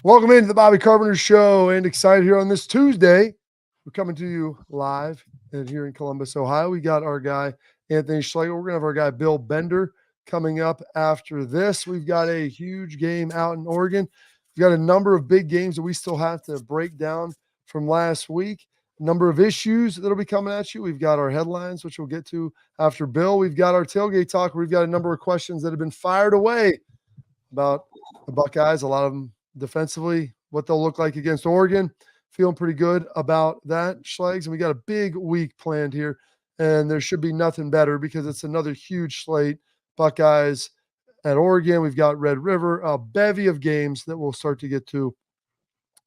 Welcome into the Bobby Carpenter Show, and excited here on this Tuesday. We're coming to you live and here in Columbus, Ohio. We got our guy, Anthony Schlegel. We're going to have our guy, Bill Bender, coming up after this. We've got a huge game out in Oregon. We've got a number of big games that we still have to break down from last week. A number of issues that'll be coming at you. We've got our headlines, which we'll get to after Bill. We've got our tailgate talk. We've got a number of questions that have been fired away about the Buckeyes, a lot of them defensively, what they'll look like against Oregon. Feeling pretty good about that, Schlegs. And we got a big week planned here, and there should be nothing better because it's another huge slate. Buckeyes at Oregon. We've got Red River, a bevy of games that we'll start to get to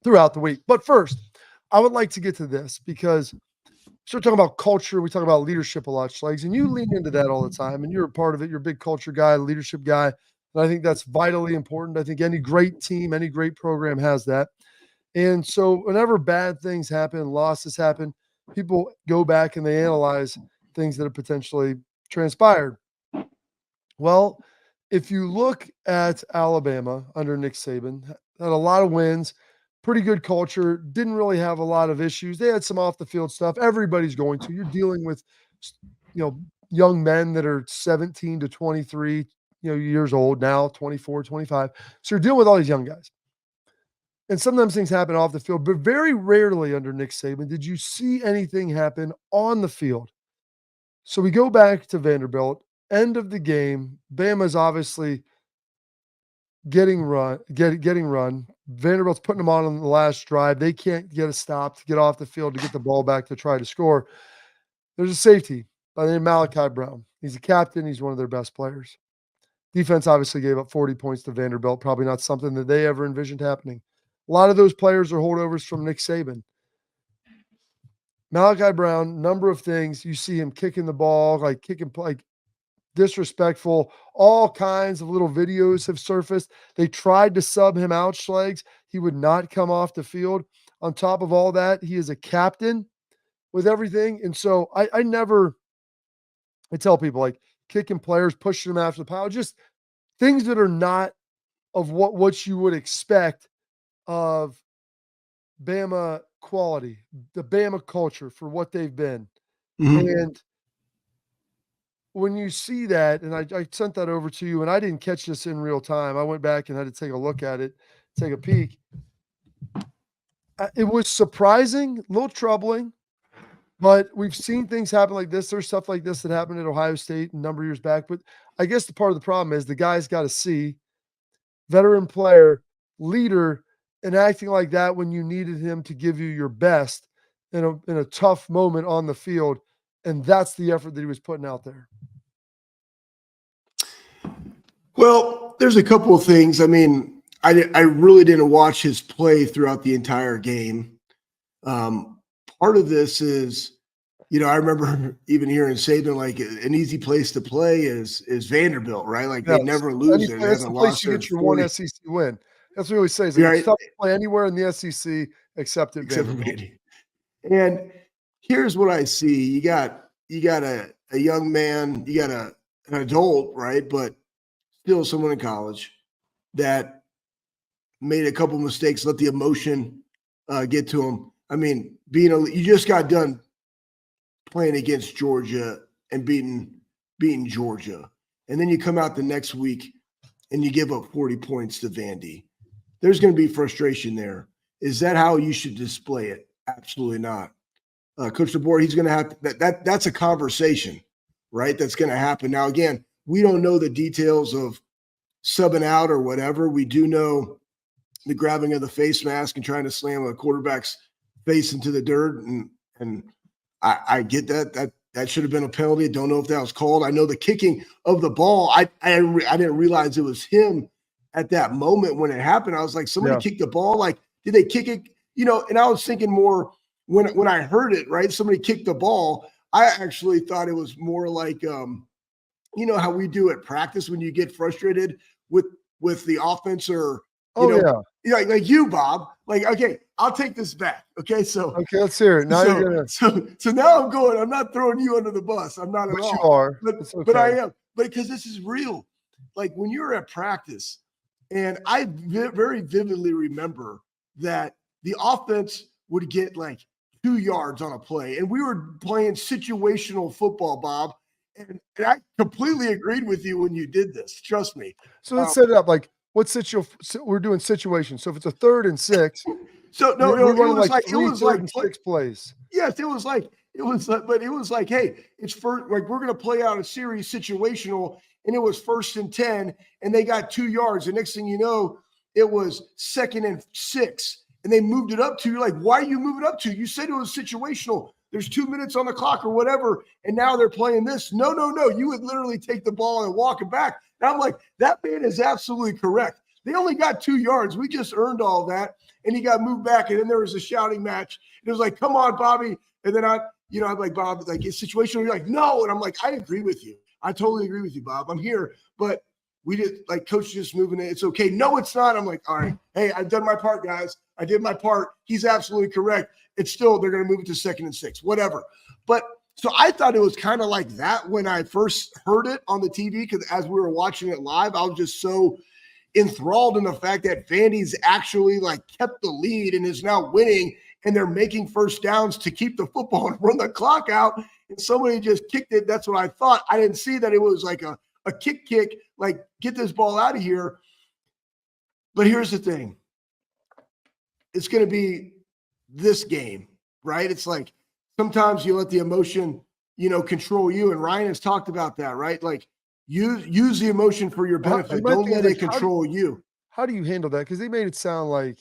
throughout the week. But first, I would like to get to this because we start talking about culture. We talk about leadership a lot, Schlegs, and you lean into that all the time, and you're a part of it. You're a big culture guy, leadership guy. And I think that's vitally important. I think any great team, any great program has that. And so whenever bad things happen, losses happen, people go back and they analyze things that have potentially transpired. Well, if you look at Alabama under Nick Saban, had a lot of wins, pretty good culture, didn't really have a lot of issues. They had some off the field stuff. Everybody's going to. You're dealing with, young men that are 17 to 23 years old now, 24, 25. So you're dealing with all these young guys. And sometimes things happen off the field, but very rarely under Nick Saban did you see anything happen on the field. So we go back to Vanderbilt, end of the game. Bama's obviously getting run. Vanderbilt's putting them on the last drive. They can't get a stop to get off the field to get the ball back to try to score. There's a safety by the name of Malachi Brown. He's a captain. He's one of their best players. Defense obviously gave up 40 points to Vanderbilt, probably not something that they ever envisioned happening. A lot of those players are holdovers from Nick Saban. Malachi Brown, number of things. You see him kicking the ball, kicking disrespectful. All kinds of little videos have surfaced. They tried to sub him out, Schlegs. He would not come off the field. On top of all that, he is a captain with everything. And so I tell people, kicking players, pushing them after the pile, just things that are not of what you would expect of Bama quality, the Bama culture for what they've been. Mm-hmm. And when you see that, and I sent that over to you, and I didn't catch this in real time. I went back and had to take a look at it, take a peek. It was surprising, a little troubling. But we've seen things happen like this. There's stuff like this that happened at Ohio State a number of years back. But I guess the part of the problem is the guy's got to see veteran player, leader, and acting like that when you needed him to give you your best in a tough moment on the field. And that's the effort that he was putting out there. Well, there's a couple of things. I mean, I really didn't watch his play throughout the entire game. Part of this is, I remember even hearing Saban, an easy place to play is Vanderbilt, right? They never lose there. That's the place you get your 40. One SEC win. That's what he always says. It's tough to play anywhere in the SEC except at Vanderbilt. And here's what I see. You got a young man, you got an adult, right? But still someone in college that made a couple mistakes, let the emotion get to him. I mean, you just got done playing against Georgia and beating Georgia. And then you come out the next week and you give up 40 points to Vandy. There's going to be frustration there. Is that how you should display it? Absolutely not. Coach DeBoer, he's going to have that's a conversation, right? That's going to happen. Now, again, we don't know the details of subbing out or whatever. We do know the grabbing of the face mask and trying to slam a quarterback's face into the dirt. And I get that should have been a penalty. I don't know if that was called. I know the kicking of the ball. I didn't realize it was him at that moment when it happened. I was like, somebody kicked the ball. Did they kick it? And I was thinking more when I heard it, right? Somebody kicked the ball. I actually thought it was more like, how we do at practice when you get frustrated with the offense or, like you, Bob, okay, I'll take this back. Okay. So, let's hear it. Now so now I'm not throwing you under the bus. I'm not at all. You are. But I am. But because this is real. When you're at practice And I very vividly remember that the offense would get like 2 yards on a play, and we were playing situational football, Bob. And I completely agreed with you when you did this. Trust me. So let's set it up. Like, we're doing situations. So if it's a 3rd and 6, So no, we're it running was like like three third and 6 plays. Yes, but it was like, hey, it's first, like we're going to play out a series situational, and it was 1st and 10, and they got 2 yards. The next thing you know, it was 2nd and 6, and they moved it up to. You're like, why are you moving up to? You said it was situational. There's 2 minutes on the clock or whatever, and now they're playing this. No. You would literally take the ball and walk it back. And I'm like, that man is absolutely correct. They only got 2 yards. We just earned all that. And he got moved back. And then there was a shouting match. And it was like, come on, Bobby. And then I'm like, Bob, like, it's situational. You're like, no. And I'm like, I agree with you. I totally agree with you, Bob. I'm here. But we did, like, coach just moving it. It's okay. No, it's not. I'm like, all right. Hey, I've done my part, guys. I did my part. He's absolutely correct. It's still, they're going to move it to 2nd and 6, whatever. But so I thought it was kind of like that when I first heard it on the TV, because as we were watching it live, I was just so enthralled in the fact that Vandy's actually like kept the lead and is now winning, and they're making first downs to keep the football and run the clock out, and somebody just kicked it. That's what I thought. I didn't see that it was like a kick, like, get this ball out of here. But here's the thing. It's going to be this game, right? It's like sometimes you let the emotion, control you, and Ryan has talked about that, right? Like, use the emotion for your benefit. Don't let it control you. How do you handle that? Because they made it sound like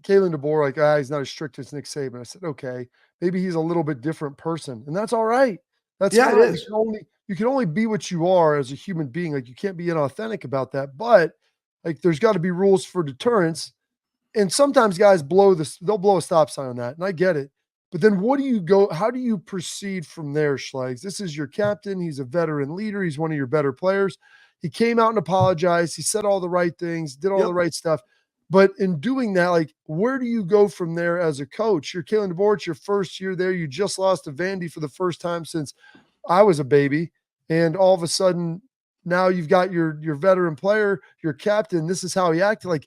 Kalen DeBoer, like, he's not as strict as Nick Saban. I said, okay, maybe he's a little bit different person, and that's all right. That's fine. It is. You can only be what you are as a human being. Like, you can't be inauthentic about that. But like, there's got to be rules for deterrence. And sometimes guys they'll blow a stop sign on that, and I get it. But then how do you proceed from there, Schlegel? This is your captain. He's a veteran leader. He's one of your better players. He came out and apologized. He said all the right things, did all the right stuff. But in doing that, like, where do you go from there as a coach? You're Kalen DeBoer. It's your first year there. You just lost to Vandy for the first time since I was a baby. And all of a sudden, now you've got your veteran player, your captain. This is how he acted. Like,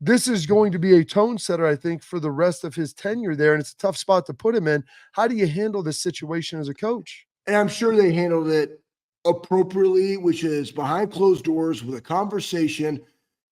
this is going to be a tone setter, I think, for the rest of his tenure there, and it's a tough spot to put him in. How do you handle this situation as a coach? And I'm sure they handled it appropriately, which is behind closed doors with a conversation.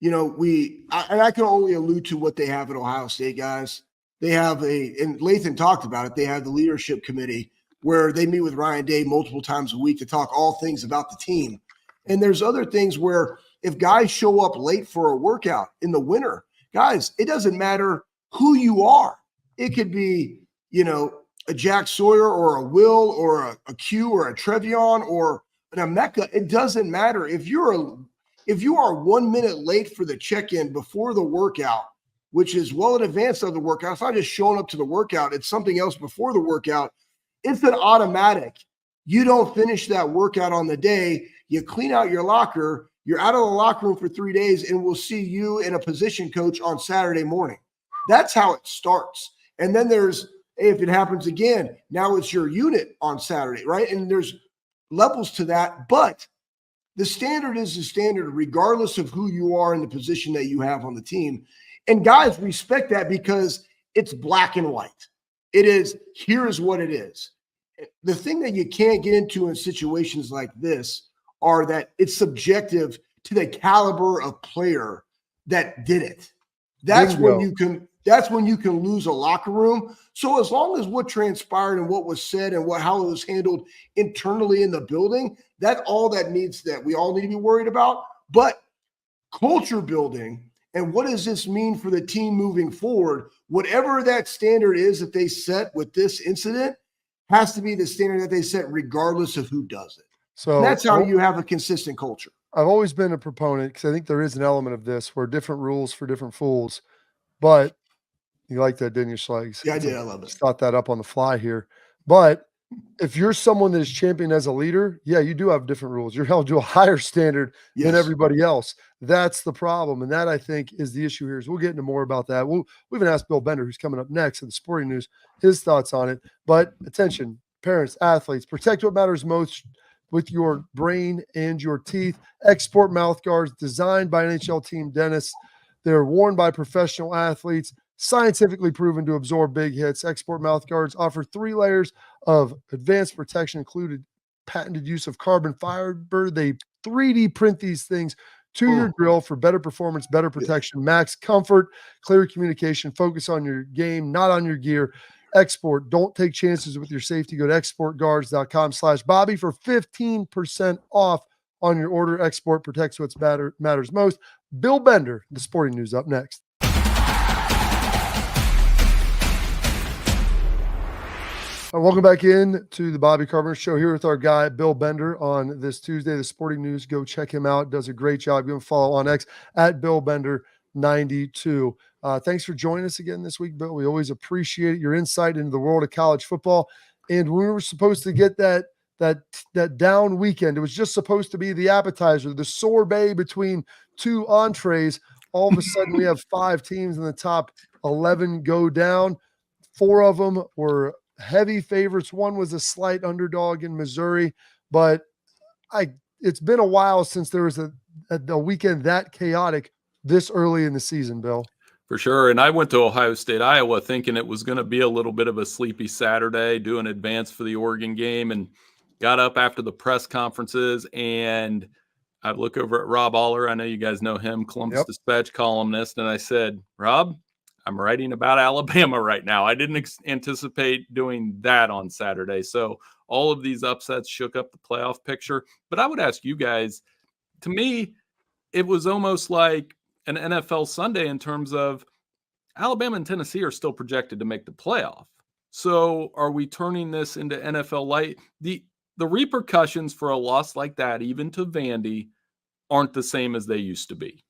And I can only allude to what they have at Ohio State, guys. They have and Lathan talked about it, they have the leadership committee where they meet with Ryan Day multiple times a week to talk all things about the team. And there's other things where if guys show up late for a workout in the winter, guys, it doesn't matter who you are. It could be, a Jack Sawyer or a Will or a Q or a Trevion or an Emeka. It doesn't matter. If you are 1 minute late for the check-in before the workout, which is well in advance of the workout, it's not just showing up to the workout, it's something else before the workout, it's an automatic. You don't finish that workout on the day. You clean out your locker. You're out of the locker room for 3 days, and we'll see you in a position coach on Saturday morning. That's how it starts. And then there's, if it happens again, now it's your unit on Saturday, right? And there's levels to that. But the standard is the standard, regardless of who you are in the position that you have on the team. And guys respect that because it's black and white. It is, here is what it is. The thing that you can't get into in situations like this are that it's subjective to the caliber of player that did it. That's when you can lose a locker room. So as long as what transpired and what was said and how it was handled internally in the building, that's all that we all need to be worried about. But culture building and what does this mean for the team moving forward, whatever that standard is that they set with this incident has to be the standard that they set regardless of who does it. So that's how you have a consistent culture. I've always been a proponent because I think there is an element of this where different rules for different fools. But you like that, didn't you, Schlegel? Yeah, I did. I love it. Just thought that up on the fly here. But if you're someone that is championed as a leader, yeah, you do have different rules. You're held to a higher standard than everybody else. That's the problem. And that, I think, is the issue here. We'll get into more about that. We even asked Bill Bender, who's coming up next in the Sporting News, his thoughts on it. But attention, parents, athletes, protect what matters most. with your brain and your teeth. Export mouth guards designed by NHL team dentists. They're worn by professional athletes, scientifically proven to absorb big hits. Export mouth guards offer 3 layers of advanced protection, included patented use of carbon fiber. They 3D print these things to your grill for better performance, better protection, max comfort, clear communication, focus on your game, not on your gear. Export. Don't take chances with your safety. Go to exportguards.com/Bobby for 15% off on your order. Export protects what matters most. Bill Bender, the sporting news, up next. Welcome back in to the Bobby Carpenter Show here with our guy, Bill Bender, on this Tuesday. The Sporting News, go check him out. Does a great job. Give him a follow on X at BillBender92. Thanks for joining us again this week, Bill. We always appreciate your insight into the world of college football. And we were supposed to get that down weekend. It was just supposed to be the appetizer, the sorbet between 2 entrees. All of a sudden, we have 5 teams in the top 11 go down. 4 of them were heavy favorites. One was a slight underdog in Missouri, but it's been a while since there was a weekend that chaotic this early in the season, Bill. For sure. And I went to Ohio State, Iowa, thinking it was going to be a little bit of a sleepy Saturday, do an advance for the Oregon game, and got up after the press conferences. And I look over at Rob Aller. I know you guys know him, Columbus Dispatch columnist. And I said, Rob, I'm writing about Alabama right now. I didn't anticipate doing that on Saturday. So all of these upsets shook up the playoff picture. But I would ask you guys, to me, it was almost like an NFL Sunday in terms of Alabama and Tennessee are still projected to make the playoff. So are we turning this into NFL light? The repercussions for a loss like that, even to Vandy, aren't the same as they used to be.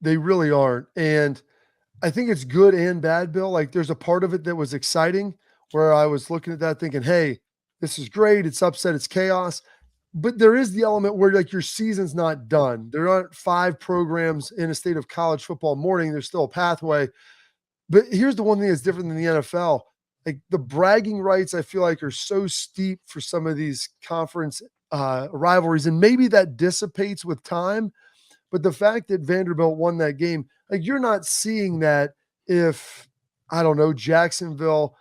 They really aren't. And I think it's good and bad, Bill. Like, there's a part of it that was exciting where I was looking at that thinking, hey, this is great. It's upset. It's chaos. But there is the element where, like, your season's not done. There aren't 5 programs in a state of college football morning. There's still a pathway. But here's the one thing that's different than the NFL. Like, the bragging rights, I feel like, are so steep for some of these conference rivalries. And maybe that dissipates with time. But the fact that Vanderbilt won that game, like, you're not seeing that if, I don't know, Jacksonville,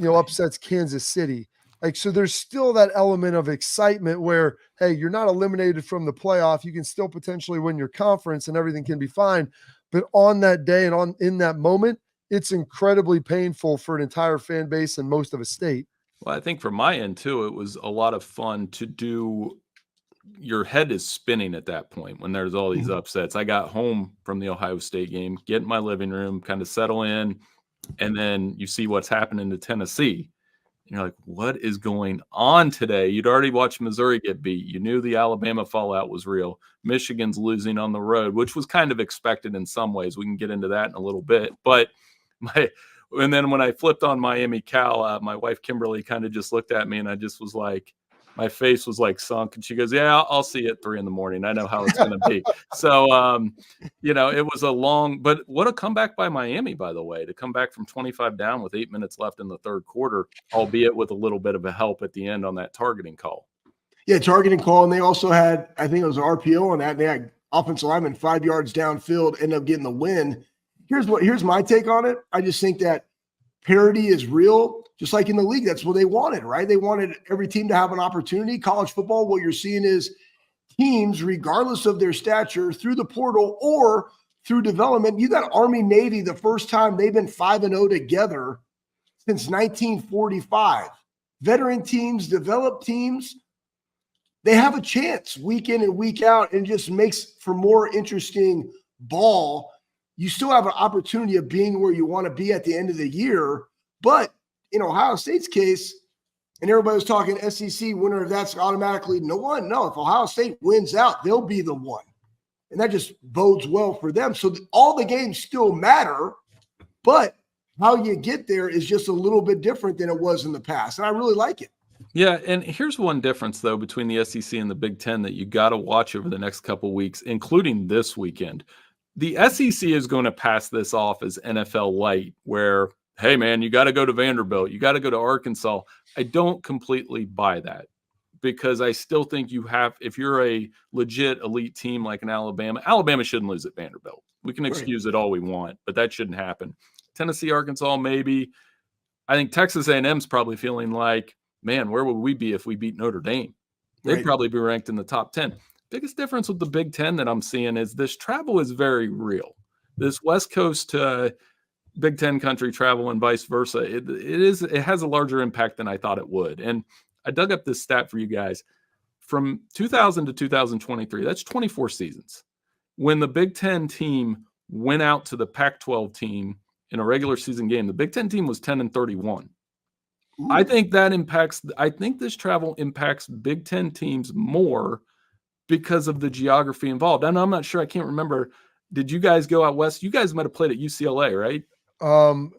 upsets Kansas City. Like, so there's still that element of excitement where, hey, you're not eliminated from the playoff. You can still potentially win your conference and everything can be fine. But on that day and in that moment, it's incredibly painful for an entire fan base and most of a state. Well, I think from my end, too, it was a lot of fun to do. Your head is spinning at that point when there's all these upsets. I got home from the Ohio State game, get in my living room, kind of settle in, and then you see what's happening to Tennessee. And you're like, what is going on today? You'd already watched Missouri get beat. You knew the Alabama fallout was real. Michigan's losing on the road, which was kind of expected in some ways. We can get into that in a little bit. But and then when I flipped on Miami Cal, my wife Kimberly kind of just looked at me and I just was like, my face was like sunk, and she goes, yeah, I'll see you at 3 a.m. I know how it's going to be. So, it was a long, but what a comeback by Miami, by the way, to come back from 25 down with 8 minutes left in the third quarter, albeit with a little bit of a help at the end on that targeting call. Yeah, targeting call. And they also had, I think it was an RPO on that. And they had offensive lineman 5 yards downfield, end up getting the win. Here's my take on it. I just think that parity is real, just like in the league. That's what they wanted, right? They wanted every team to have an opportunity. College football, what you're seeing is teams, regardless of their stature, through the portal or through development. You got Army Navy, the first time they've been 5-0 together since 1945. Veteran teams, developed teams, they have a chance week in and week out, and just makes for more interesting ball. You still have an opportunity of being where you want to be at the end of the year. But in Ohio State's case, and everybody was talking SEC winner, that's automatically no one. No, if Ohio State wins out, they'll be the one. And that just bodes well for them. So all the games still matter, but how you get there is just a little bit different than it was in the past. And I really like it. Yeah, and here's one difference, though, between the SEC and the Big Ten that you got to watch over the next couple weeks, including this weekend. The SEC is going to pass this off as NFL light, where, hey, man, you got to go to Vanderbilt. You got to go to Arkansas. I don't completely buy that, because I still think you have, if you're a legit elite team like an Alabama shouldn't lose at Vanderbilt. We can excuse it all we want, but that shouldn't happen. Tennessee, Arkansas, maybe. I think Texas A&M's probably feeling like, man, where would we be if we beat Notre Dame? They'd probably be ranked in the top 10. Biggest difference with the Big Ten that I'm seeing is this travel is very real. This West Coast to Big Ten country travel and vice versa, it has a larger impact than I thought it would. And I dug up this stat for you guys. From 2000 to 2023, that's 24 seasons. When the Big Ten team went out to the Pac-12 team in a regular season game, the Big Ten team was 10-31. Ooh. I think this travel impacts Big Ten teams more because of the geography involved. And I'm not sure, I can't remember. Did you guys go out west? You guys might have played at UCLA, right?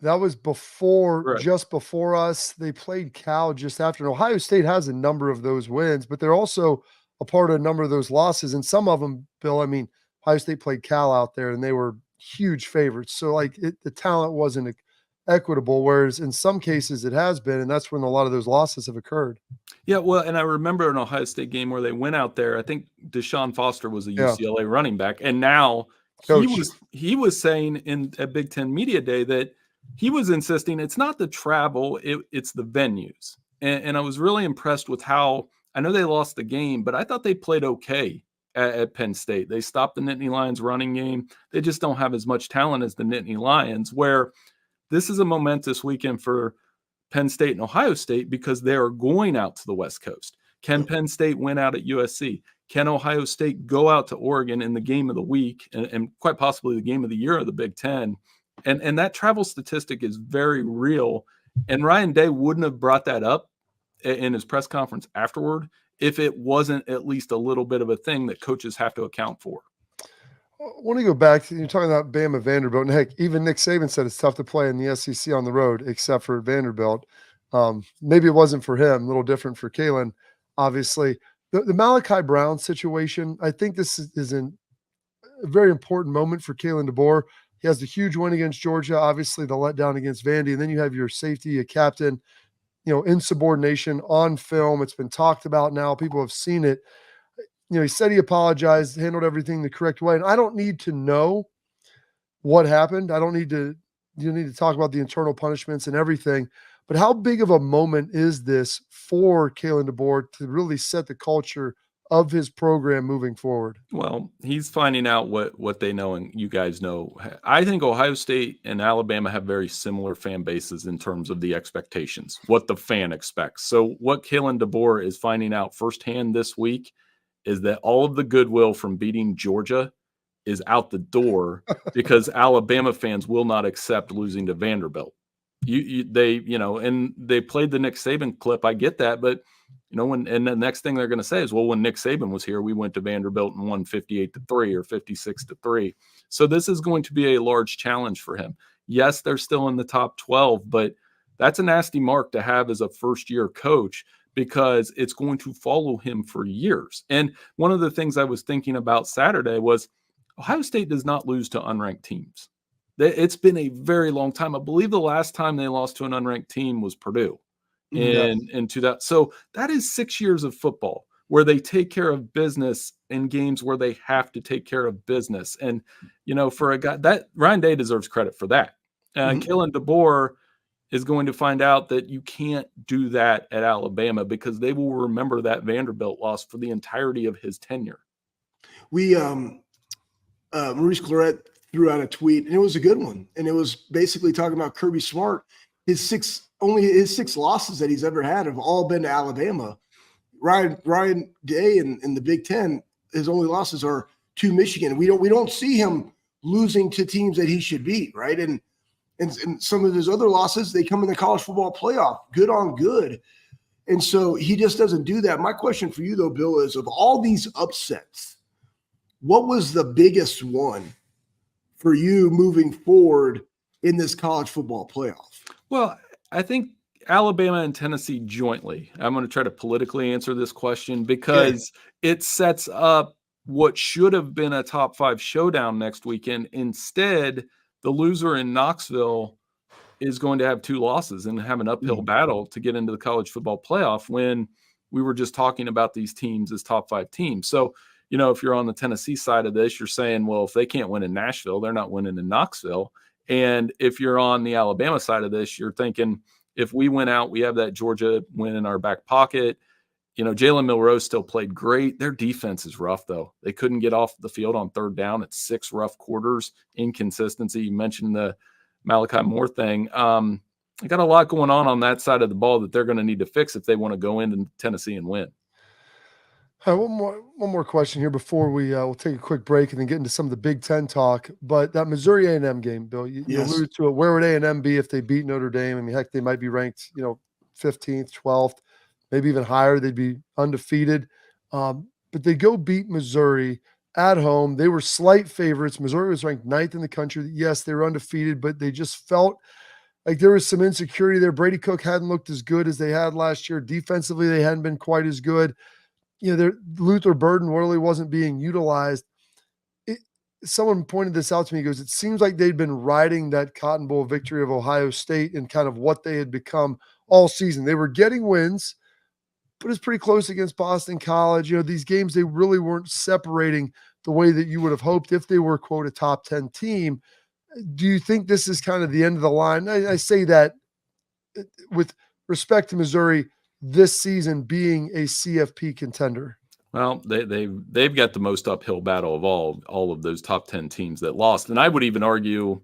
That was before, just before us. They played Cal just after. And Ohio State has a number of those wins, but they're also a part of a number of those losses. And some of them, Bill, I mean, Ohio State played Cal out there and they were huge favorites. So like the talent wasn't equitable, whereas in some cases it has been, and that's when a lot of those losses have occurred. Yeah, well, and I remember an Ohio State game where they went out there. I think Deshaun Foster was a UCLA running back, and now he was saying at Big Ten Media Day that he was insisting it's not the travel, it's the venues. And I was really impressed with how, I know they lost the game, but I thought they played okay at Penn State. They stopped the Nittany Lions running game. They just don't have as much talent as the Nittany Lions, where this is a momentous weekend for Penn State and Ohio State because they are going out to the West Coast. Can Penn State win out at USC? Can Ohio State go out to Oregon in the game of the week and quite possibly the game of the year of the Big Ten? And that travel statistic is very real. And Ryan Day wouldn't have brought that up in his press conference afterward if it wasn't at least a little bit of a thing that coaches have to account for. I want to go back to, you're talking about Bama, Vanderbilt, and heck, even Nick Saban said it's tough to play in the SEC on the road, except for Vanderbilt. Maybe it wasn't for him, a little different for Kalen, obviously. The Malachi Brown situation, I think this is a very important moment for Kalen DeBoer. He has the huge win against Georgia, obviously the letdown against Vandy, and then you have your safety, a captain, insubordination on film. It's been talked about now. People have seen it. He said he apologized, handled everything the correct way. And I don't need to know what happened. You need to talk about the internal punishments and everything. But how big of a moment is this for Kalen DeBoer to really set the culture of his program moving forward? Well, he's finding out what they know and you guys know. I think Ohio State and Alabama have very similar fan bases in terms of the expectations, what the fan expects. So what Kalen DeBoer is finding out firsthand this week is that all of the goodwill from beating Georgia is out the door because Alabama fans will not accept losing to Vanderbilt. And they played the Nick Saban clip. I get that, but and the next thing they're going to say is, well, when Nick Saban was here, we went to Vanderbilt and won 58-3 or 56-3. So this is going to be a large challenge for him. Yes, they're still in the top 12, but that's a nasty mark to have as a first-year coach because it's going to follow him for years. And one of the things I was thinking about Saturday was Ohio State does not lose to unranked teams. It's been a very long time. I believe the last time they lost to an unranked team was Purdue in 2000. So that is 6 years of football where they take care of business in games where they have to take care of business. And, for a guy that Ryan Day deserves credit for that. Kalen DeBoer is going to find out that you can't do that at Alabama because they will remember that Vanderbilt loss for the entirety of his tenure. We, Maurice Clarett threw out a tweet, and it was a good one. And it was basically talking about Kirby Smart. His six losses that he's ever had have all been to Alabama. Ryan Day in the Big Ten, his only losses are to Michigan. We don't see him losing to teams that he should beat, right? And some of his other losses, they come in the college football playoff, good on good. And so he just doesn't do that. My question for you, though, Bill, is of all these upsets, what was the biggest one for you moving forward in this college football playoff? Well, I think Alabama and Tennessee jointly. I'm going to try to politically answer this question because it sets up what should have been a top 5 showdown next weekend. Instead, the loser in Knoxville is going to have 2 losses and have an uphill battle to get into the college football playoff when we were just talking about these teams as top 5 teams. So, if you're on the Tennessee side of this, you're saying, well, if they can't win in Nashville, they're not winning in Knoxville. And if you're on the Alabama side of this, you're thinking, if we win out, we have that Georgia win in our back pocket. Jalen Milroe still played great. Their defense is rough, though. They couldn't get off the field on third down. It's 6 rough quarters, inconsistency. You mentioned the Malachi Moore thing. They got a lot going on that side of the ball that they're going to need to fix if they want to go into Tennessee and win. All right, one more question here before we'll take a quick break and then get into some of the Big Ten talk. But that Missouri A&M game, Bill, you alluded to it. Where would A&M be if they beat Notre Dame? I mean, heck, they might be ranked, 15th, 12th, maybe even higher. They'd be undefeated. But they go beat Missouri at home. They were slight favorites. Missouri was ranked 9th in the country. Yes, they were undefeated, but they just felt like there was some insecurity there. Brady Cook hadn't looked as good as they had last year. Defensively, they hadn't been quite as good. Luther Burden really wasn't being utilized. Someone pointed this out to me. He goes, it seems like they'd been riding that Cotton Bowl victory of Ohio State and kind of what they had become all season. They were getting wins, but it's pretty close against Boston College. These games, they really weren't separating the way that you would have hoped if they were, quote, a top 10 team. Do you think this is kind of the end of the line? I say that with respect to Missouri this season being a CFP contender. Well, they've got the most uphill battle of all of those top 10 teams that lost. And I would even argue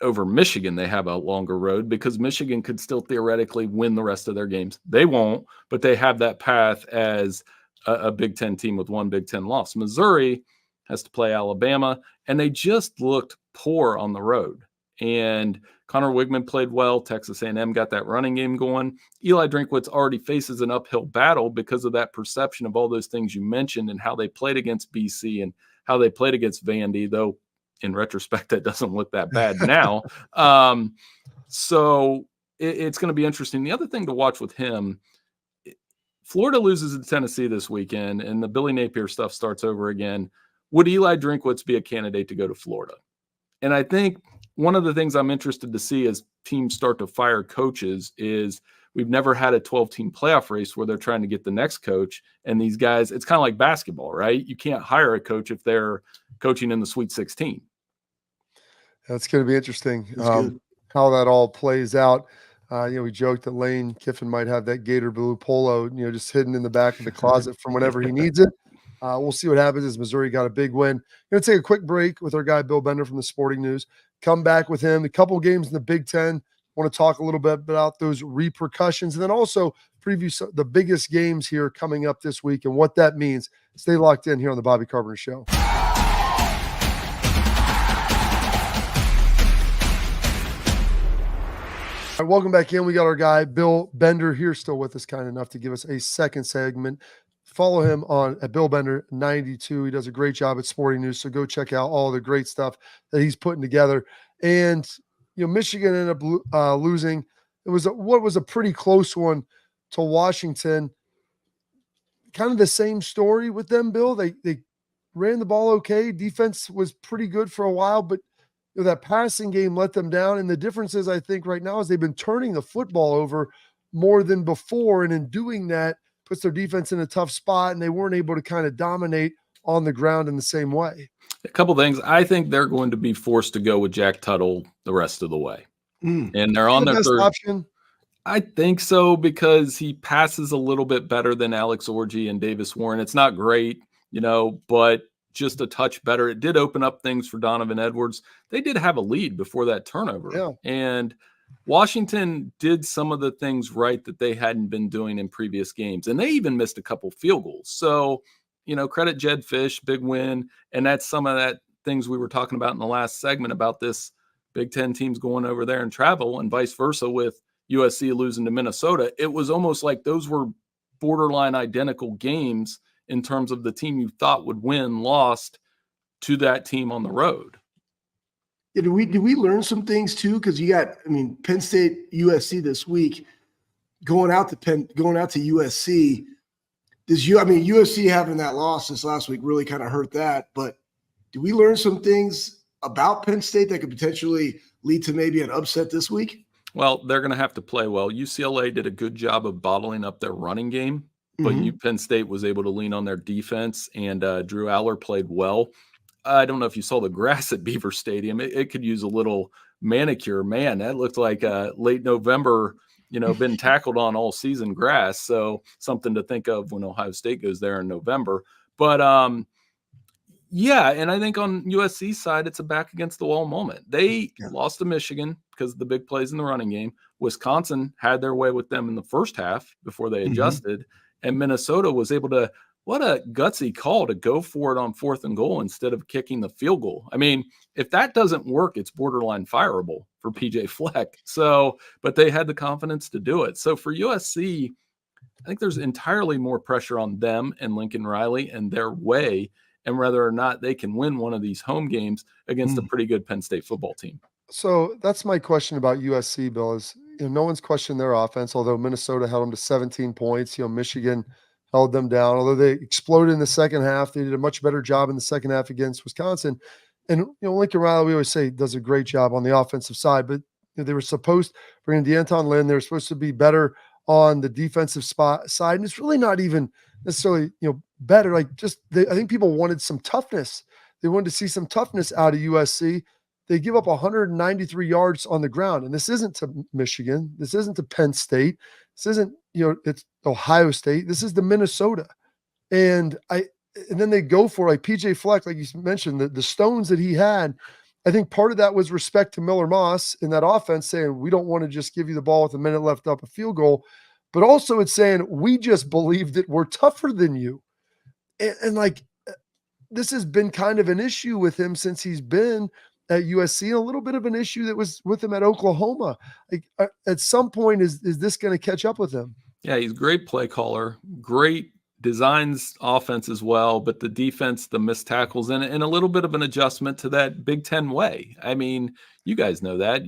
over Michigan, they have a longer road because Michigan could still theoretically win the rest of their games. They won't, but they have that path as a Big Ten team with one Big Ten loss. Missouri has to play Alabama, and they just looked poor on the road. And Connor Wigman played well. Texas A&M got that running game going. Eli Drinkwitz already faces an uphill battle because of that perception of all those things you mentioned and how they played against BC and how they played against Vandy, though in retrospect, that doesn't look that bad now. So it's going to be interesting. The other thing to watch with him, Florida loses to Tennessee this weekend and the Billy Napier stuff starts over again. Would Eli Drinkwitz be a candidate to go to Florida? And I think one of the things I'm interested to see as teams start to fire coaches is we've never had a 12-team playoff race where they're trying to get the next coach. And these guys, it's kind of like basketball, right? You can't hire a coach if they're coaching in the Sweet 16. That's going to be interesting how that all plays out. We joked that Lane Kiffin might have that Gator blue polo, just hidden in the back of the closet from whenever he needs it. We'll see what happens as Missouri got a big win. Going to take a quick break with our guy, Bill Bender from the Sporting News. Come back with him. A couple games in the Big Ten. Want to talk a little bit about those repercussions and then also preview the biggest games here coming up this week and what that means. Stay locked in here on the Bobby Carpenter Show. All right, welcome back in. We got our guy, Bill Bender, here still with us, kind enough to give us a second segment. Follow him at Bill Bender 92. He does a great job at Sporting News, so go check out all the great stuff that he's putting together. And Michigan ended up losing. It was what was a pretty close one to Washington. Kind of the same story with them, Bill. They ran the ball okay. Defense was pretty good for a while, but that passing game let them down. And the difference is, I think, right now is they've been turning the football over more than before, and in doing that, puts their defense in a tough spot, and they weren't able to kind of dominate on the ground in the same way. A couple things. I think they're going to be forced to go with Jack Tuttle the rest of the way. And they're on their third option. I think so because he passes a little bit better than Alex Orji and Davis Warren. It's not great, but just a touch better. It did open up things for Donovan Edwards. They did have a lead before that turnover. Yeah. And Washington did some of the things right that they hadn't been doing in previous games. And they even missed a couple field goals. So, credit Jed Fish, big win. And that's some of that things we were talking about in the last segment about this Big Ten teams going over there and travel and vice versa with USC losing to Minnesota. It was almost like those were borderline identical games in terms of the team you thought would win lost to that team on the road. Yeah, did we learn some things too? Because you got, Penn State, USC this week, going out to USC. USC having that loss this last week really kind of hurt that. But did we learn some things about Penn State that could potentially lead to maybe an upset this week? Well, they're going to have to play well. UCLA did a good job of bottling up their running game but Mhm. Penn State was able to lean on their defense, and Drew Aller played well. I don't know if you saw the grass at Beaver Stadium. It could use a little manicure. Man, that looked like late November, been tackled on all season grass. So something to think of when Ohio State goes there in November. But yeah, and I think on USC's side, it's a back against the wall moment. They Yeah. lost to Michigan because of the big plays in the running game. Wisconsin had their way with them in the first half before they adjusted. And Minnesota was able to, what a gutsy call to go for it on 4th and goal instead of kicking the field goal. I mean, if that doesn't work, it's borderline fireable for PJ Fleck. So, but they had the confidence to do it. So for USC, I think there's entirely more pressure on them and Lincoln Riley and their way, and whether or not they can win one of these home games against a pretty good Penn State football team. So that's my question about USC, Bill, is no one's questioned their offense, although Minnesota held them to 17 points. Michigan held them down. Although they exploded in the second half, they did a much better job in the second half against Wisconsin. And Lincoln Riley, we always say, does a great job on the offensive side, but they were supposed to bring in DeAnton Lynn. They were supposed to be better on the defensive side. And it's really not even necessarily, better. Like I think people wanted some toughness. They wanted to see some toughness out of USC. They give up 193 yards on the ground. And this isn't to Michigan. This isn't to Penn State. This isn't, it's Ohio State. This is the Minnesota. And then they go for like PJ Fleck, like you mentioned, the stones that he had. I think part of that was respect to Miller Moss in that offense, saying, we don't want to just give you the ball with a minute left up a field goal. But also it's saying, we just believe that we're tougher than you. And this has been kind of an issue with him since he's been at USC, and a little bit of an issue that was with him at Oklahoma. At some point, is this going to catch up with him? Yeah, he's a great play caller, great designs offense as well, but the defense, the missed tackles, and a little bit of an adjustment to that Big Ten way. I mean, you guys know that.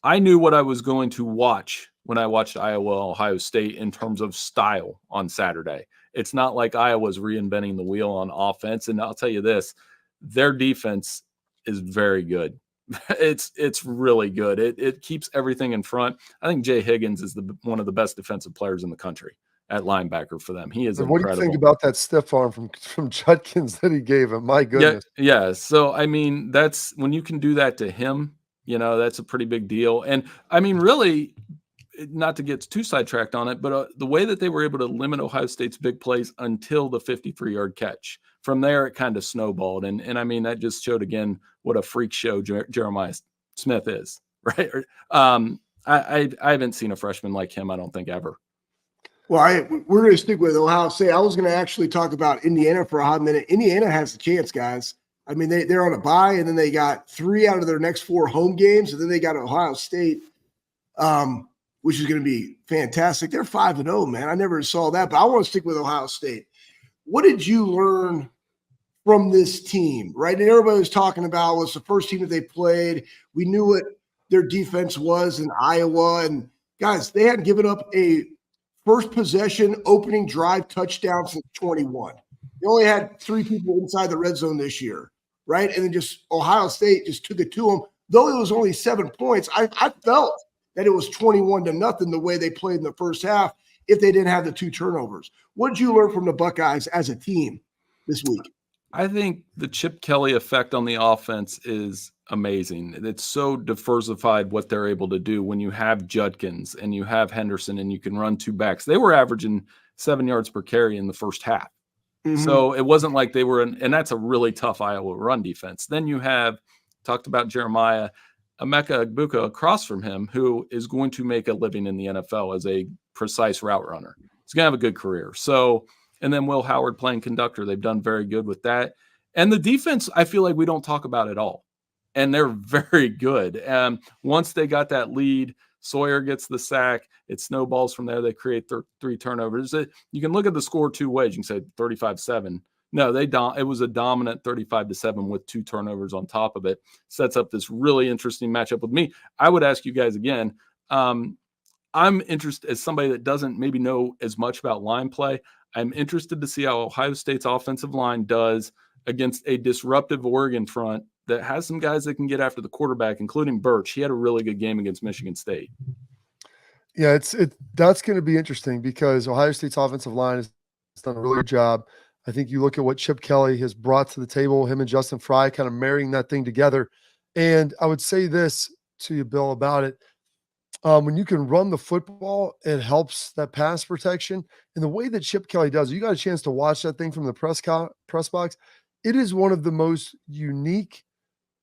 I knew what I was going to watch when I watched Iowa, Ohio State in terms of style on Saturday. It's not like Iowa's reinventing the wheel on offense. And I'll tell you this, their defense is very good. It's really good. It keeps everything in front. I think Jay Higgins is one of the best defensive players in the country at linebacker for them. He is incredible. What do you think about that stiff arm from Judkins that he gave him? My goodness. Yeah. So, I mean, that's when you can do that to him, that's a pretty big deal. And I mean, really, not to get too sidetracked on it, but the way that they were able to limit Ohio State's big plays until the 53-yard catch. From there, it kind of snowballed. And I mean, that just showed again what a freak show Jeremiah Smith is, right? I haven't seen a freshman like him, I don't think, ever. Well, we're going to stick with Ohio State. I was going to actually talk about Indiana for a hot minute. Indiana has a chance, guys. I mean, they're on a bye, and then they got 3 out of their next 4 home games, and then they got Ohio State, which is going to be fantastic. They're 5-0, man. I never saw that, but I want to stick with Ohio State. What did you learn from this team, right? And everybody was talking about was the first team that they played. We knew what their defense was in Iowa, and guys, they hadn't given up a first possession opening drive touchdown since 21. They only had 3 people inside the red zone this year, right? And then just Ohio State just took it to them. Though it was only 7 points, I felt that it was 21-0 the way they played in the first half if they didn't have the 2 turnovers. What did you learn from the Buckeyes as a team this week? I think the Chip Kelly effect on the offense is amazing. It's so diversified what they're able to do when you have Judkins and you have Henderson and you can run 2 backs. They were averaging 7 yards per carry in the first half. So it wasn't like they were and that's a really tough Iowa run defense. Then you have talked about Jeremiah Emeka Egbuka across from him, who is going to make a living in the NFL as a precise route runner. He's going to have a good career. So, and then Will Howard playing conductor. They've done very good with that. And the defense, I feel like we don't talk about at all. And they're very good. Once they got that lead, Sawyer gets the sack. It snowballs from there. They create 3 turnovers. You can look at the score 2 ways. You can say 35-7. No, it was a dominant 35-7 with 2 turnovers on top of it. Sets up this really interesting matchup with me. I would ask you guys again. I'm interested as somebody that doesn't maybe know as much about line play. I'm interested to see how Ohio State's offensive line does against a disruptive Oregon front that has some guys that can get after the quarterback, including Birch. He had a really good game against Michigan State. Yeah, that's going to be interesting because Ohio State's offensive line has done a really good job. I think you look at what Chip Kelly has brought to the table, him and Justin Fry kind of marrying that thing together. And I would say this to you, Bill, about it. When you can run the football, it helps that pass protection. And the way that Chip Kelly does, you got a chance to watch that thing from the press box. It is one of the most unique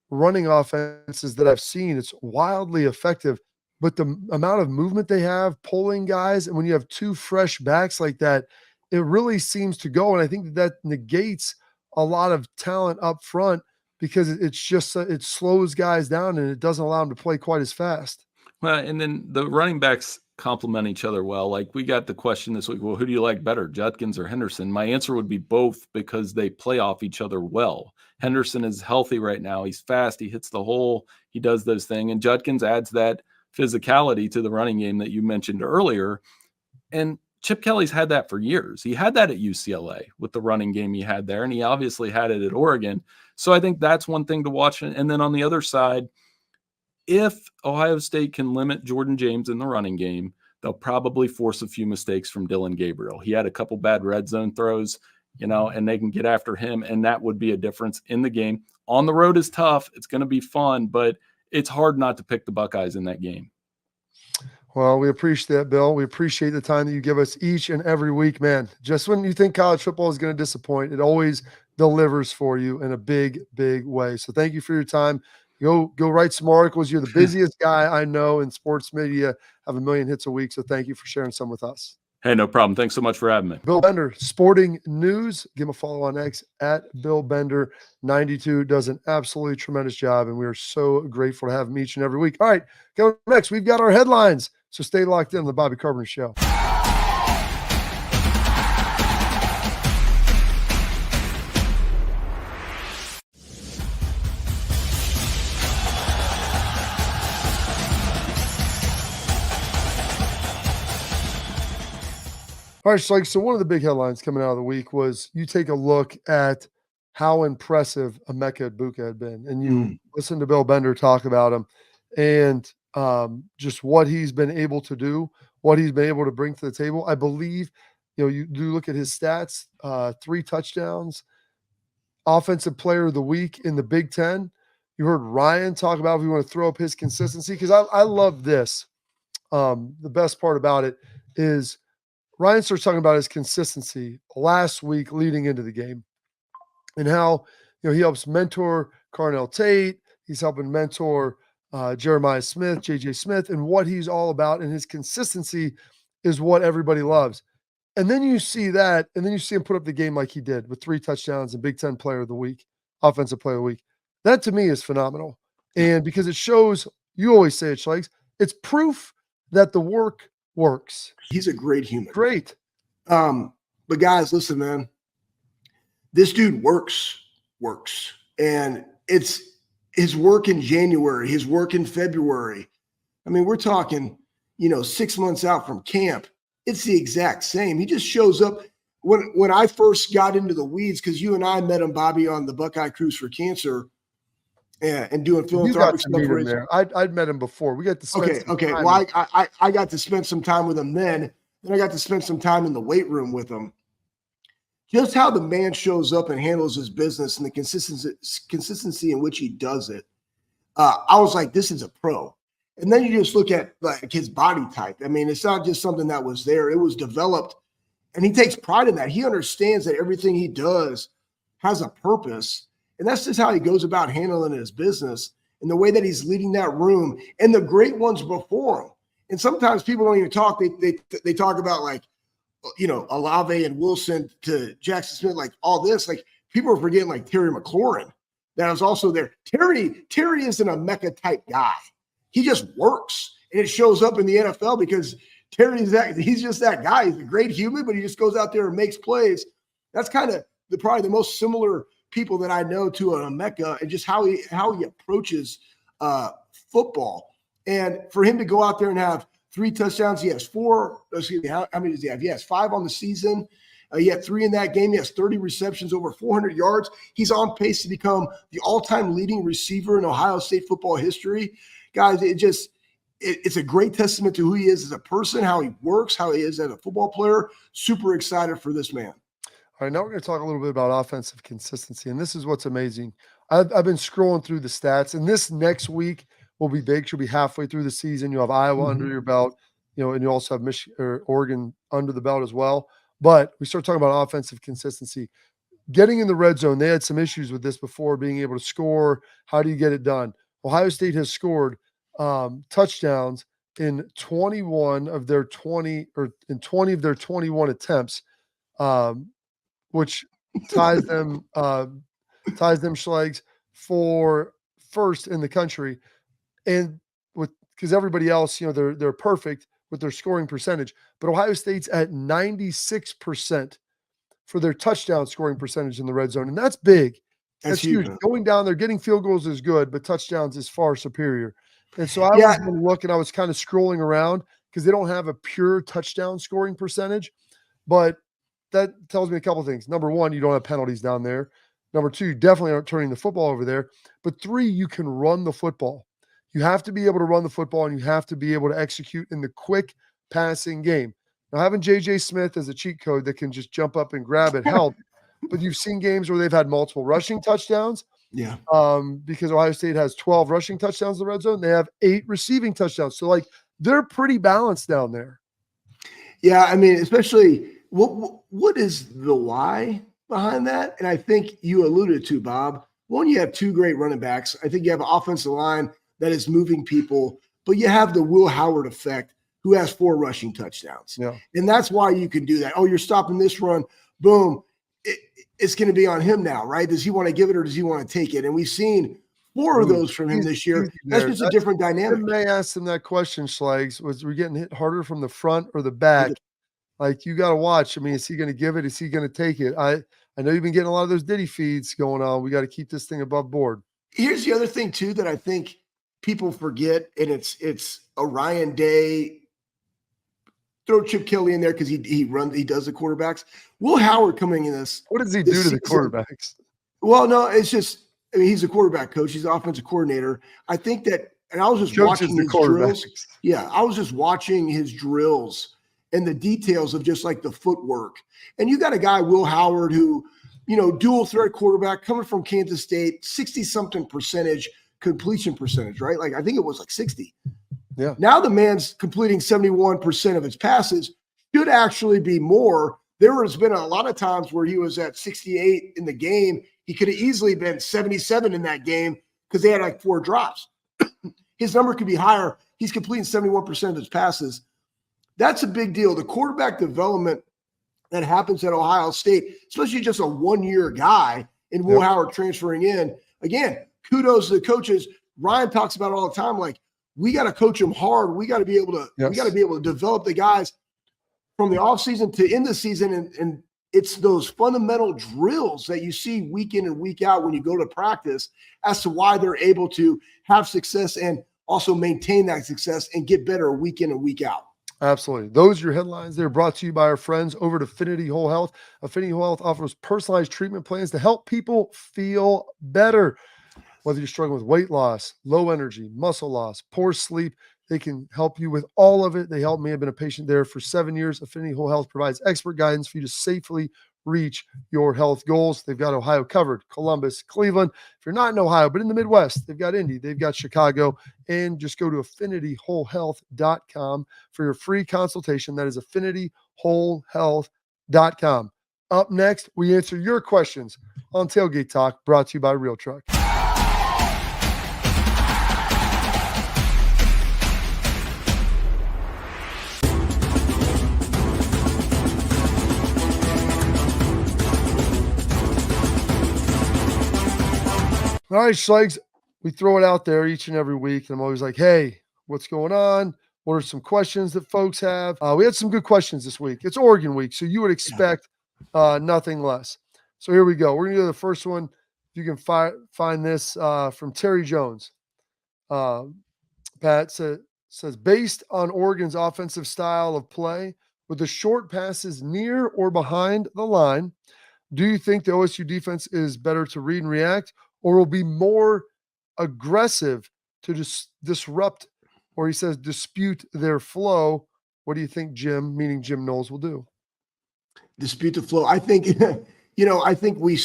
running offenses that I've seen. It's wildly effective, but the amount of movement they have, pulling guys, and when you have two fresh backs like that, it really seems to go. And I think that negates a lot of talent up front because it's just it slows guys down and it doesn't allow them to play quite as fast. Well, and then the running backs complement each other well. Like we got the question this week, well, who do you like better, Judkins or Henderson? My answer would be both because they play off each other well. Henderson is healthy right now. He's fast. He hits the hole. He does those things. And Judkins adds that physicality to the running game that you mentioned earlier. And Chip Kelly's had that for years. He had that at UCLA with the running game he had there, and he obviously had it at Oregon. So I think that's one thing to watch. And then on the other side, if Ohio State can limit Jordan James in the running game, they'll probably force a few mistakes from Dylan Gabriel. He had a couple bad red zone throws, and they can get after him, and that would be a difference in the game. On the road is tough. It's going to be fun, but it's hard not to pick the Buckeyes in that game. Well, we appreciate that, Bill. We appreciate the time that you give us each and every week, man. Just when you think college football is going to disappoint, it always delivers for you in a big, big way. So thank you for your time. Go write some articles. You're the busiest guy I know in sports media, have 1 million hits a week. So thank you for sharing some with us. Hey, no problem. Thanks so much for having me. Bill Bender, Sporting News. Give him a follow on X at Bill Bender 92. Does an absolutely tremendous job, and we are so grateful to have him each and every week. All right, coming next, we've got our headlines. So stay locked in on the Bobby Carpenter Show. All right, so one of the big headlines coming out of the week was you take a look at how impressive 𝗟𝗏𝗡 Igbokwe had been, and you listen to Bill Bender talk about him and just what he's been able to do, what he's been able to bring to the table. I believe, you do look at his stats, 3 touchdowns, offensive player of the week in the Big Ten. You heard Ryan talk about if we want to throw up his consistency, because I love this. The best part about it is Ryan starts talking about his consistency last week leading into the game and how, he helps mentor Carnell Tate. He's helping mentor Jeremiah Smith, JJ Smith, and what he's all about. And his consistency is what everybody loves. And then you see that, and then you see him put up the game like he did with 3 touchdowns and Big Ten player of the week, offensive player of the week. That to me is phenomenal. And because it shows, you always say it, Schlegel, it's proof that the work works. He's a great human. Great. But guys, listen, man, this dude works. And it's his work in January, his work in February. I mean, we're talking, 6 months out from camp. It's the exact same. He just shows up. When I first got into the weeds, because you and I met him, Bobby, on the Buckeye Cruise for Cancer and doing philanthropic stuff. There. I'd met him before. We got to spend Okay. Well, I got to spend some time with him then. Then I got to spend some time in the weight room with him. Just how the man shows up and handles his business and the consistency in which he does it. I was like, this is a pro. And then you just look at like his body type. I mean, it's not just something that was there. It was developed. And he takes pride in that. He understands that everything he does has a purpose. And that's just how he goes about handling his business and the way that he's leading that room and the great ones before him. And sometimes people don't even talk. They talk about like, Olave and Wilson to Jackson Smith, like all this. Like people are forgetting like Terry McLaurin that was also there. Terry isn't a Mecca type guy. He just works, and it shows up in the NFL because he's just that guy. He's a great human, but he just goes out there and makes plays. That's kind of probably the most similar people that I know to a Mecca, and just how he approaches football. And for him to go out there and have 3 touchdowns, he has 4. Excuse me, how many does he have? He has 5 on the season. He had 3 in that game. He has 30 receptions, over 400 yards. He's on pace to become the all-time leading receiver in Ohio State football history. Guys, it's a great testament to who he is as a person, how he works, how he is as a football player. Super excited for this man. All right, now we're going to talk a little bit about offensive consistency, and this is what's amazing. I've been scrolling through the stats, and this next week will be big. She'll be halfway through the season. You'll have Iowa under your belt, and you also have Michigan or Oregon under the belt as well. But we start talking about offensive consistency. Getting in the red zone, they had some issues with this before, being able to score. How do you get it done? Ohio State has scored touchdowns in 21 of their 20 of their 21 attempts, which ties them Schlegs for first in the country. And because everybody else, they're perfect with their scoring percentage, but Ohio State's at 96% for their touchdown scoring percentage in the red zone. And that's big. That's huge. Going down there, getting field goals is good, but touchdowns is far superior. And so I was looking, I was kind of scrolling around because they don't have a pure touchdown scoring percentage, but that tells me a couple of things. Number one, you don't have penalties down there. Number two, you definitely aren't turning the football over there. But three, you can run the football. You have to be able to run the football, and you have to be able to execute in the quick passing game. Now, having J.J. Smith as a cheat code that can just jump up and grab it helped. But you've seen games where they've had multiple rushing touchdowns. Yeah. Because Ohio State has 12 rushing touchdowns in the red zone. They have 8 receiving touchdowns. So, they're pretty balanced down there. Yeah, I mean, especially what is the why behind that? And I think you alluded to, Bob. One, you have 2 great running backs. I think you have an offensive line that is moving people, but you have the Will Howard effect, who has 4 rushing touchdowns. Yeah. And that's why you can do that. Oh, you're stopping this run. Boom. It's going to be on him now, right? Does he want to give it or does he want to take it? And we've seen 4 of those from him this year. That's just a different dynamic. I may ask him that question, Schlegs. Was we getting hit harder from the front or the back? You got to watch. I mean, is he going to give it? Is he going to take it? I know you've been getting a lot of those Diddy feeds going on. We got to keep this thing above board. Here's the other thing, too, that I think people forget, and it's a Ryan Day. Throw Chip Kelly in there because he does the quarterbacks. Will Howard coming in this. What does he do to the quarterbacks? Well, no, it's just, I mean, he's a quarterback coach. He's an offensive coordinator. I think that, and I was just watching his drills. Yeah, I was just watching his drills and the details of just the footwork. And you got a guy, Will Howard, who, dual threat quarterback coming from Kansas State, 60-something percentage completion percentage, right? I think it was 60. Yeah. Now the man's completing 71% of his passes. Should actually be more. There has been a lot of times where he was at 68 in the game. He could have easily been 77 in that game because they had 4 drops. His number could be higher. He's completing 71% of his passes. That's a big deal. The quarterback development that happens at Ohio State, especially just a 1-year guy in Will Howard transferring in. Again, kudos to the coaches. Ryan talks about it all the time. We got to coach them hard. We got to be able to. We got to be able to develop the guys from the offseason to end the season, and it's those fundamental drills that you see week in and week out when you go to practice as to why they're able to have success and also maintain that success and get better week in and week out. Absolutely. Those are your headlines. They're brought to you by our friends over at Affinity Whole Health. Affinity Whole Health offers personalized treatment plans to help people feel better. Whether you're struggling with weight loss, low energy, muscle loss, poor sleep, they can help you with all of it. They helped me. I've been a patient there for 7 years. Affinity Whole Health provides expert guidance for you to safely reach your health goals. They've got Ohio covered, Columbus, Cleveland. If you're not in Ohio, but in the Midwest, they've got Indy, they've got Chicago, and just go to affinitywholehealth.com for your free consultation. That is affinitywholehealth.com. Up next, we answer your questions on Tailgate Talk, brought to you by Real Truck. All right, Schlegs, we throw it out there each and every week. And I'm always like, hey, what's going on? What are some questions that folks have? We had some good questions this week. It's Oregon week, so you would expect nothing less. So here we go. We're going to do the first one. If you can find this from Terry Jones. Pat says, based on Oregon's offensive style of play, with the short passes near or behind the line, do you think the OSU defense is better to read and react, or will be more aggressive to disrupt or he says dispute their flow. What do you think Jim, meaning Jim Knowles, will do? Dispute the flow. I think, I think we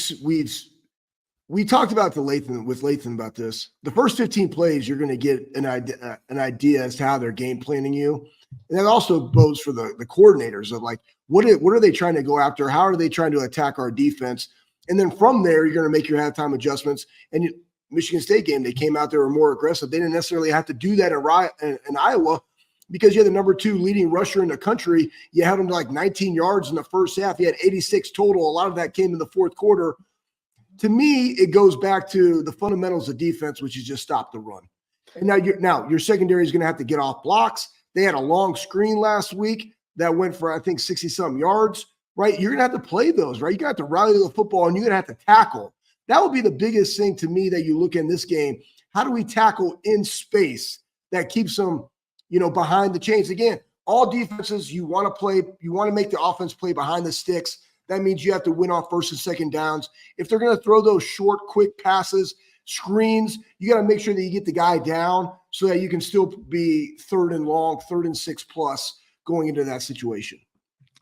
talked about with Lathan about this. The first 15 plays, you're going to get an idea as to how they're game planning you. And that also goes for the coordinators of like, what are they trying to go after? How are they trying to attack our defense? And then from there, you're going to make your halftime adjustments. And Michigan State game, they came out, they were more aggressive. They didn't necessarily have to do that in Iowa because you had the number 2 leading rusher in the country. You had him to like 19 yards in the first half. You had 86 total. A lot of that came in the fourth quarter. To me, it goes back to the fundamentals of defense, which is just stop the run. And now your secondary is going to have to get off blocks. They had a long screen last week that went for, I think, 60-something yards, right? You're going to have to play those, right? You're going to have to rally the football, and you're going to have to tackle. That would be the biggest thing to me that you look in this game. How do we tackle in space that keeps them, behind the chains? Again, all defenses, you want to make the offense play behind the sticks. That means you have to win off first and second downs. If they're going to throw those short, quick passes, screens, you got to make sure that you get the guy down so that you can still be 3rd and long, 3rd and 6+ going into that situation.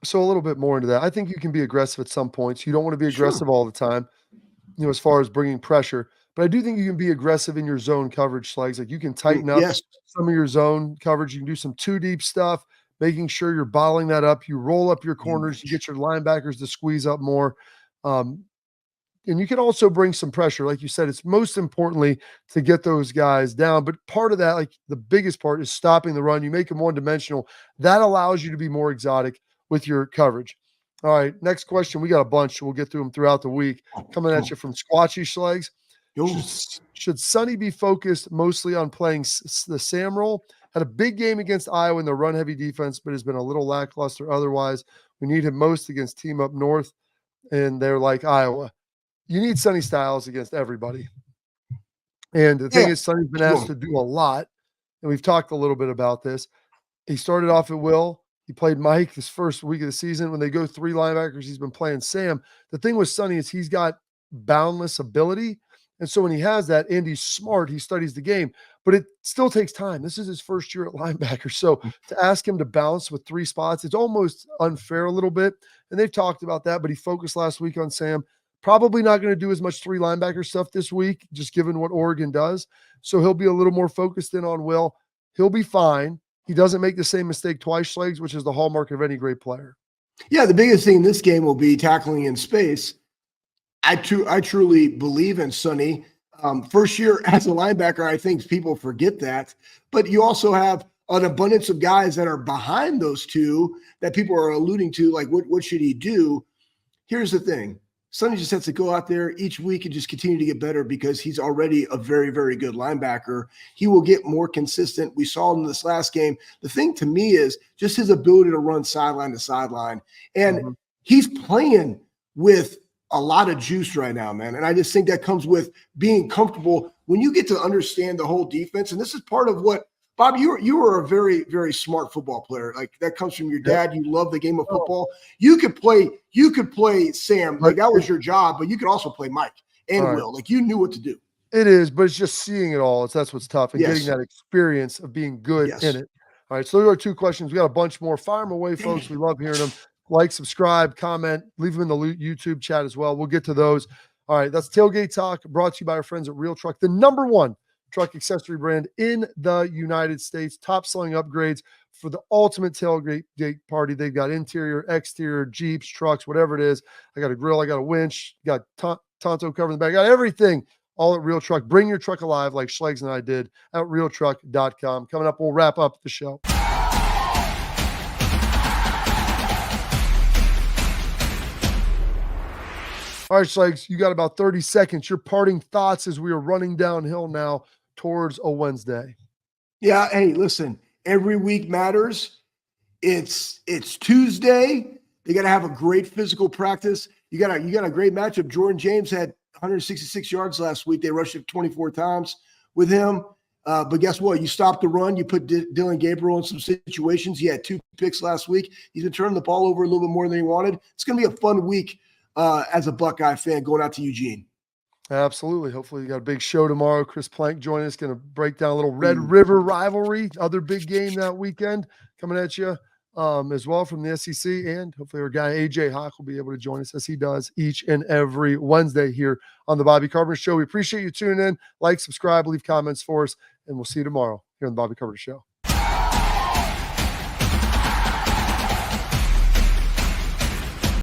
So a little bit more into that. I think you can be aggressive at some points. You don't want to be aggressive all the time, as far as bringing pressure. But I do think you can be aggressive in your zone coverage, Schlegel. Like you can tighten up some of your zone coverage. You can do some 2-deep stuff, making sure you're bottling that up. You roll up your corners. You get your linebackers to squeeze up more. And you can also bring some pressure. Like you said, it's most importantly to get those guys down. But part of that, like the biggest part, is stopping the run. You make them one-dimensional. That allows you to be more exotic with your coverage. All right, next question. We got a bunch. We'll get through them throughout the week. Coming at you from Squatchy Schlegel. Should Sonny be focused mostly on playing the Sam role? Had a big game against Iowa in the run-heavy defense, but has been a little lackluster otherwise. We need him most against team up north, and they're like Iowa. You need Sonny Styles against everybody. And the thing is, Sonny's been asked to do a lot, and we've talked a little bit about this. He started off at will. He played Mike this first week of the season. When they go 3 linebackers, he's been playing Sam. The thing with Sonny is he's got boundless ability. And so when he has that and he's smart, he studies the game, but it still takes time. This is his first year at linebacker. So to ask him to bounce with 3 spots, it's almost unfair a little bit. And they've talked about that, but he focused last week on Sam. Probably not going to do as much 3 linebacker stuff this week, just given what Oregon does. So he'll be a little more focused in on Will. He'll be fine. He doesn't make the same mistake twice, Schlegel, which is the hallmark of any great player. Yeah, the biggest thing in this game will be tackling in space. I truly believe in Sonny. First year as a linebacker, I think people forget that. But you also have an abundance of guys that are behind those 2 that people are alluding to, like what should he do? Here's the thing. Sonny just has to go out there each week and just continue to get better because he's already a very, very good linebacker. He will get more consistent. We saw him in this last game. The thing to me is just his ability to run sideline to sideline. And he's playing with a lot of juice right now, man. And I just think that comes with being comfortable when you get to understand the whole defense. And this is part of what, Bob, you were a very, very smart football player. Like that comes from your dad. You love the game of football. You could play Sam. Like that was your job, but you could also play Mike and Will. Like you knew what to do. It is, but it's just seeing it all. That's what's tough and getting that experience of being good in it. All right. So there are 2 questions. We got a bunch more. Fire them away, folks. We love hearing them. Like, subscribe, comment, leave them in the YouTube chat as well. We'll get to those. All right. That's Tailgate Talk, brought to you by our friends at Real Truck, the #1 truck accessory brand in the United States. Top selling upgrades for the ultimate tailgate party. They've got interior, exterior, Jeeps, trucks, whatever it is. I got a grill, I got a winch, got Tonto cover in the back, got everything, all at Real Truck. Bring your truck alive like Schlegel and I did at realtruck.com. Coming up, we'll wrap up the show. All right, Schlegel, you got about 30 seconds. Your parting thoughts as we are running downhill now towards a Wednesday. Yeah. Hey, listen, every week matters. It's Tuesday. They got to have a great physical practice. You got a great matchup. Jordan James had 166 yards last week. They rushed it 24 times with him. But guess what? You stopped the run. You put Dylan Gabriel in some situations. He had 2 picks last week. He's been turning the ball over a little bit more than he wanted. It's going to be a fun week as a Buckeye fan going out to Eugene. Absolutely. Hopefully, you got a big show tomorrow. Chris Plank joining us, going to break down a little Red River rivalry, other big game that weekend coming at you as well from the SEC. And hopefully, our guy AJ Hawk will be able to join us as he does each and every Wednesday here on the Bobby Carpenter Show. We appreciate you tuning in. Like, subscribe, leave comments for us, and we'll see you tomorrow here on the Bobby Carpenter Show.